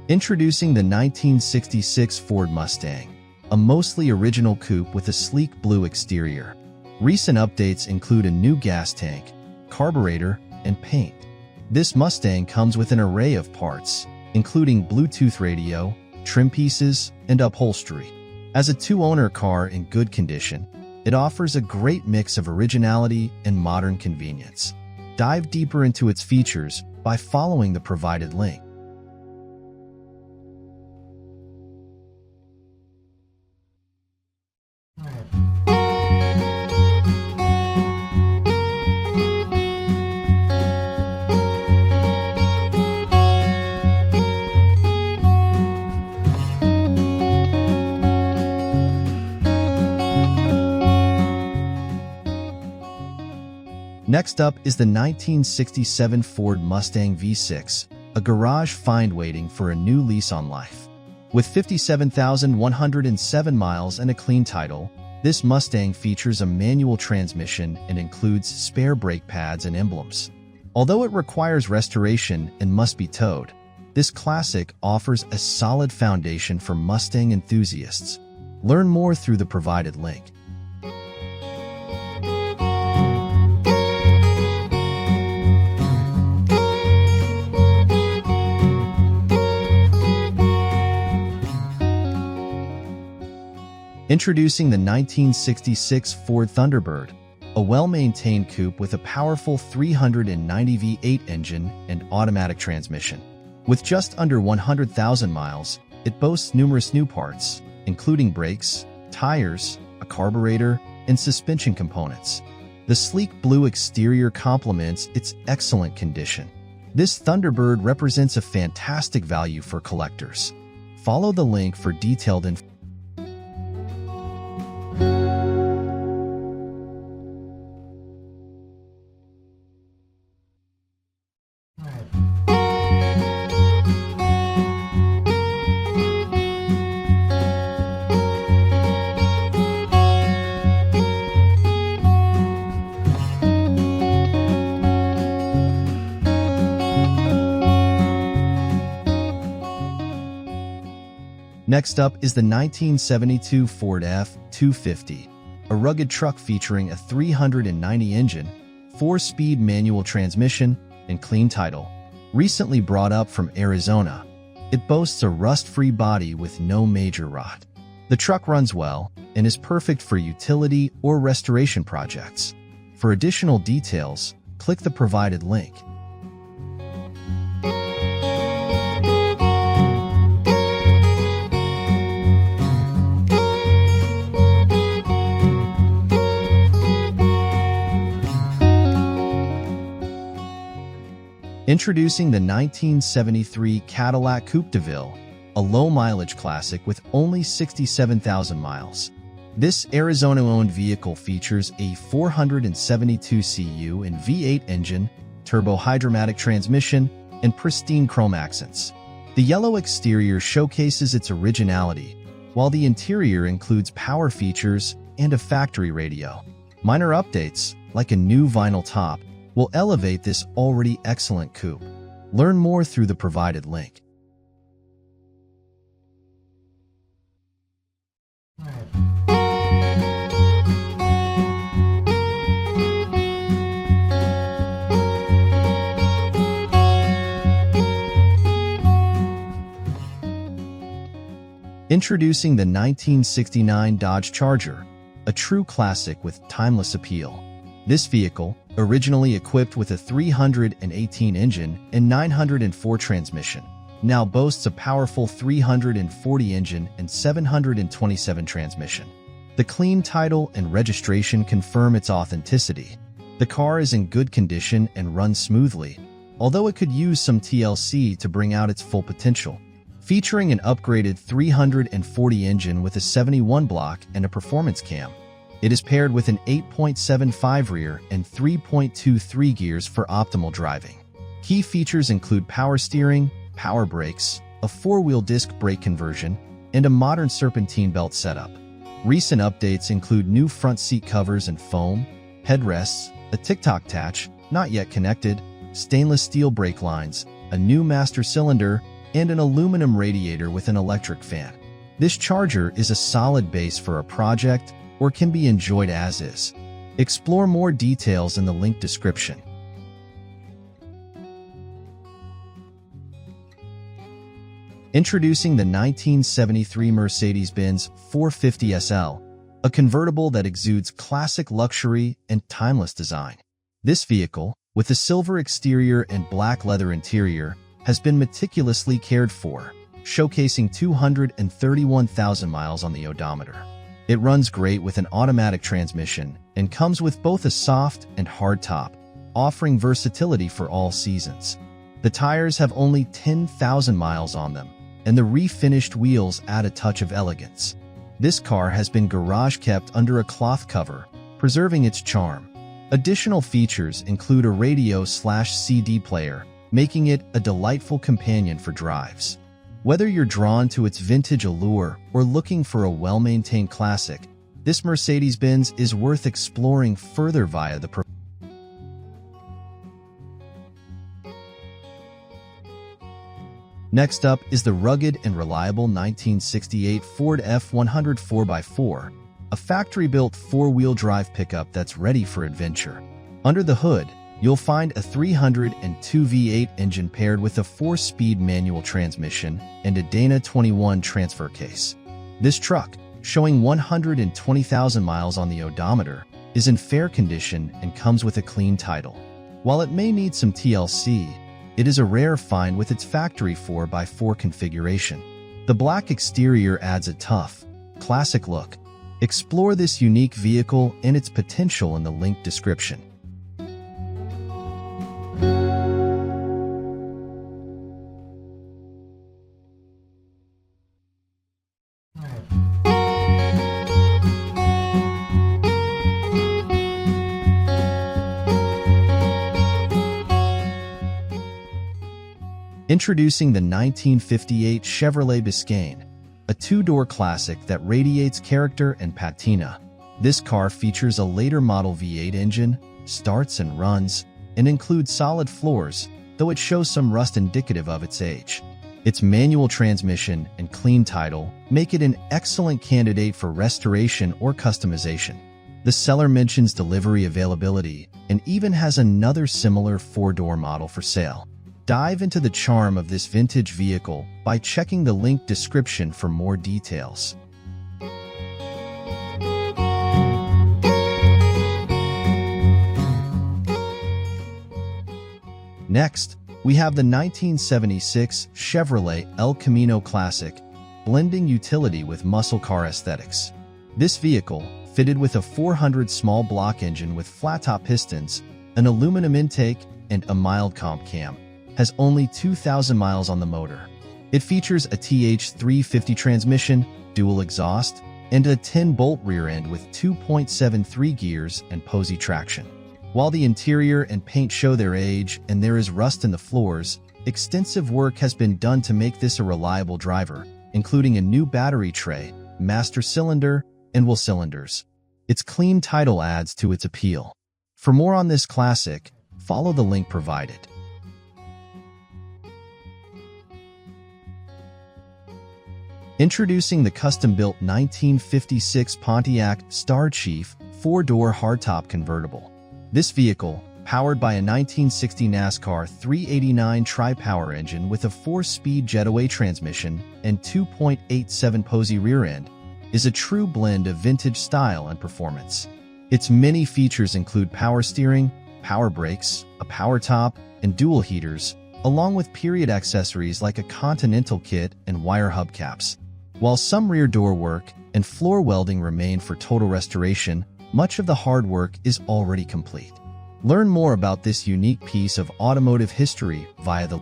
Introducing the 1966 Ford Mustang, a mostly original coupe with a sleek blue exterior. Recent updates include a new gas tank, carburetor, and paint. This Mustang comes with an array of parts, including Bluetooth radio, trim pieces, and upholstery. As a two-owner car in good condition, it offers a great mix of originality and modern convenience. Dive deeper into its features by following the provided link. Next up is the 1967 Ford Mustang V6, a garage find waiting for a new lease on life. With 57,107 miles and a clean title, this Mustang features a manual transmission and includes spare brake pads and emblems. Although it requires restoration and must be towed, this classic offers a solid foundation for Mustang enthusiasts. Learn more through the provided link. Introducing the 1966 Ford Thunderbird, a well-maintained coupe with a powerful 390 V8 engine and automatic transmission. With just under 100,000 miles, it boasts numerous new parts, including brakes, tires, a carburetor, and suspension components. The sleek blue exterior complements its excellent condition. This Thunderbird represents a fantastic value for collectors. Follow the link for detailed information. Next up is the 1972 Ford F-250, a rugged truck featuring a 390 engine, 4-speed manual transmission, and clean title. Recently brought up from Arizona, it boasts a rust-free body with no major rot. The truck runs well and is perfect for utility or restoration projects. For additional details, click the provided link. Introducing the 1973 Cadillac Coupe de Ville, a low-mileage classic with only 67,000 miles. This Arizona-owned vehicle features a 472 cu and V8 engine, turbo-hydromatic transmission, and pristine chrome accents. The yellow exterior showcases its originality, while the interior includes power features and a factory radio. Minor updates, like a new vinyl top, will elevate this already excellent coupe. Learn more through the provided link. Introducing the 1969 Dodge Charger, a true classic with timeless appeal. This vehicle, originally equipped with a 318 engine and 904 transmission, now boasts a powerful 340 engine and 727 transmission. The clean title and registration confirm its authenticity. The car is in good condition and runs smoothly, although it could use some TLC to bring out its full potential. Featuring an upgraded 340 engine with a 71 block and a performance cam, it is paired with an 8.75 rear and 3.23 gears for optimal driving. Key features include power steering, power brakes, a 4-wheel disc brake conversion, and a modern serpentine belt setup. Recent updates include new front seat covers and foam, headrests, a tic-toc attach, not yet connected, stainless steel brake lines, a new master cylinder, and an aluminum radiator with an electric fan. This Charger is a solid base for a project or can be enjoyed as is. Explore more details in the link description. Introducing the 1973 Mercedes-Benz 450 SL, a convertible that exudes classic luxury and timeless design. This vehicle, with a silver exterior and black leather interior, has been meticulously cared for, showcasing 231,000 miles on the odometer. It runs great with an automatic transmission and comes with both a soft and hard top, offering versatility for all seasons. The tires have only 10,000 miles on them, and the refinished wheels add a touch of elegance. This car has been garage-kept under a cloth cover, preserving its charm. Additional features include a radio/CD player, making it a delightful companion for drives. Whether you're drawn to its vintage allure or looking for a well-maintained classic, this Mercedes-Benz is worth exploring further via the Next up is the rugged and reliable 1968 Ford F100 4x4, a factory-built four-wheel drive pickup that's ready for adventure. Under the hood, you'll find a 302 V8 engine paired with a 4-speed manual transmission and a Dana 21 transfer case. This truck, showing 120,000 miles on the odometer, is in fair condition and comes with a clean title. While it may need some TLC, it is a rare find with its factory 4x4 configuration. The black exterior adds a tough, classic look. Explore this unique vehicle and its potential in the link description. Introducing the 1958 Chevrolet Biscan, a two-door classic that radiates character and patina. This car features a later model V8 engine, starts and runs, and includes solid floors, though it shows some rust indicative of its age. Its manual transmission and clean title make it an excellent candidate for restoration or customization. The seller mentions delivery availability and even has another similar four-door model for sale. Dive into the charm of this vintage vehicle by checking the link description for more details. Next, we have the 1976 Chevrolet El Camino Classic, blending utility with muscle car aesthetics. This vehicle, fitted with a 400 small block engine with flat-top pistons, an aluminum intake, and a mild comp cam, has only 2,000 miles on the motor. It features a TH350 transmission, dual exhaust, and a 10-bolt rear end with 2.73 gears and Posey traction. While the interior and paint show their age and there is rust in the floors, extensive work has been done to make this a reliable driver, including a new battery tray, master cylinder, and wheel cylinders. Its clean title adds to its appeal. For more on this classic, follow the link provided. Introducing the custom-built 1956 Pontiac Star Chief 4-door hardtop convertible. This vehicle, powered by a 1960 NASCAR 389 tri-power engine with a 4-speed jetaway transmission and 2.87 Posey rear end, is a true blend of vintage style and performance. Its many features include power steering, power brakes, a power top, and dual heaters, along with period accessories like a Continental kit and wire hubcaps. While some rear door work and floor welding remain for total restoration, much of the hard work is already complete. Learn more about this unique piece of automotive history via the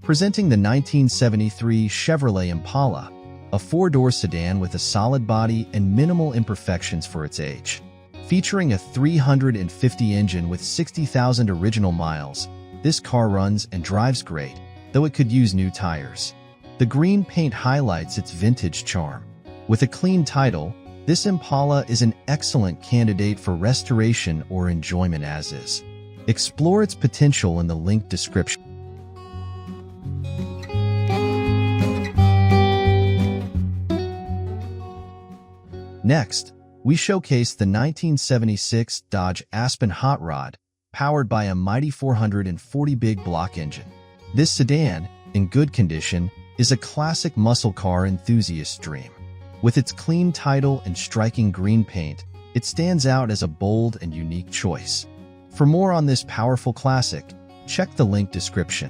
Presenting the 1973 Chevrolet Impala, a 4-door sedan with a solid body and minimal imperfections for its age. Featuring a 350 engine with 60,000 original miles, this car runs and drives great, though it could use new tires. The green paint highlights its vintage charm. With a clean title, This Impala is an excellent candidate for restoration or enjoyment as is. Explore its potential in the link description. Next, we showcase the 1976 Dodge Aspen Hot Rod, powered by a mighty 440 big block engine. This sedan, in good condition, is a classic muscle car enthusiast's dream. With its clean title and striking green paint, it stands out as a bold and unique choice. For more on this powerful classic, check the link description.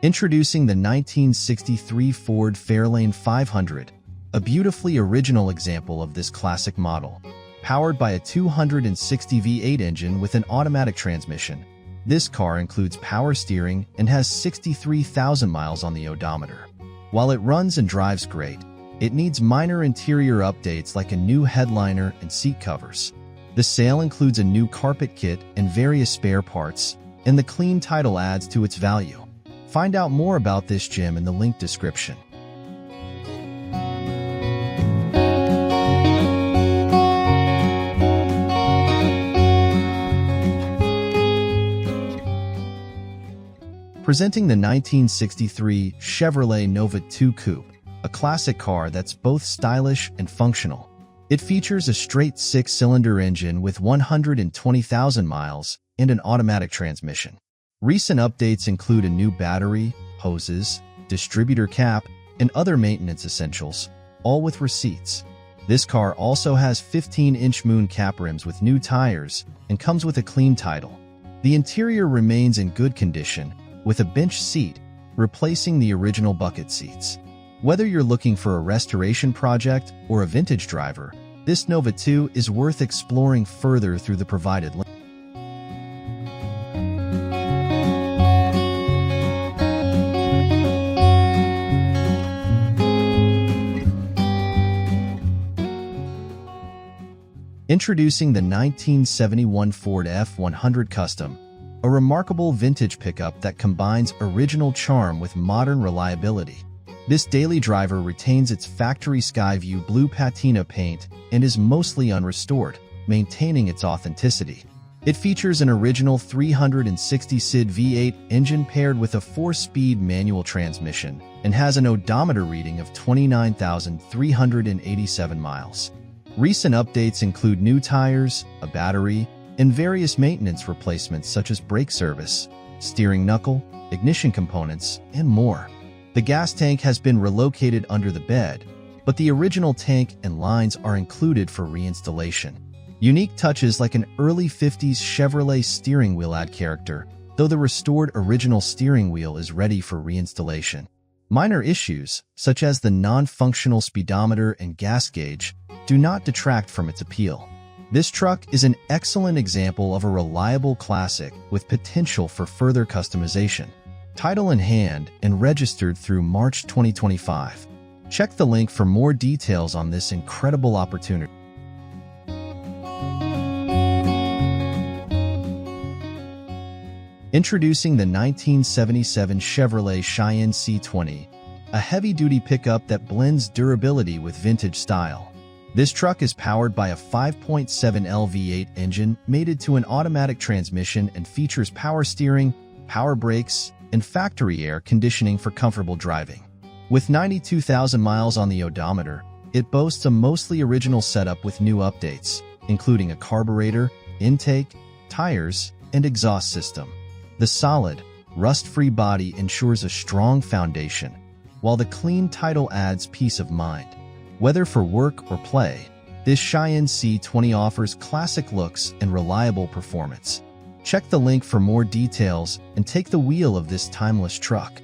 Introducing the 1963 Ford Fairlane 500, a beautifully original example of this classic model. Powered by a 260 V8 engine with an automatic transmission, this car includes power steering and has 63,000 miles on the odometer. While it runs and drives great, it needs minor interior updates like a new headliner and seat covers. The sale includes a new carpet kit and various spare parts, and the clean title adds to its value. Find out more about this gem in the link description. Presenting the 1963 Chevrolet Nova II Coupe, a classic car that's both stylish and functional. It features a straight six-cylinder engine with 120,000 miles and an automatic transmission. Recent updates include a new battery, hoses, distributor cap, and other maintenance essentials, all with receipts. This car also has 15-inch moon cap rims with new tires and comes with a clean title. The interior remains in good condition, with a bench seat replacing the original bucket seats. Whether you're looking for a restoration project or a vintage driver, this Nova II is worth exploring further through the provided link. Introducing the 1971 Ford F100 Custom, a remarkable vintage pickup that combines original charm with modern reliability. This daily driver retains its factory Skyview blue patina paint and is mostly unrestored, maintaining its authenticity. It features an original 360 SID V8 engine paired with a 4-speed manual transmission and has an odometer reading of 29,387 miles. Recent updates include new tires, a battery, and various maintenance replacements such as brake service, steering knuckle, ignition components, and more. The gas tank has been relocated under the bed, but the original tank and lines are included for reinstallation. Unique touches like an early 50s Chevrolet steering wheel add character, though the restored original steering wheel is ready for reinstallation. Minor issues, such as the non-functional speedometer and gas gauge, do not detract from its appeal. This truck is an excellent example of a reliable classic with potential for further customization. Title in hand and registered through March 2025. Check the link for more details on this incredible opportunity. Introducing the 1977 Chevrolet Cheyenne C20, a heavy-duty pickup that blends durability with vintage style. This truck is powered by a 5.7L V8 engine mated to an automatic transmission and features power steering, power brakes, and factory air conditioning for comfortable driving. With 92,000 miles on the odometer, it boasts a mostly original setup with new updates, including a carburetor, intake, tires, and exhaust system. The solid, rust-free body ensures a strong foundation, while the clean title adds peace of mind. Whether for work or play, this Cheyenne C20 offers classic looks and reliable performance. Check the link for more details and take the wheel of this timeless truck.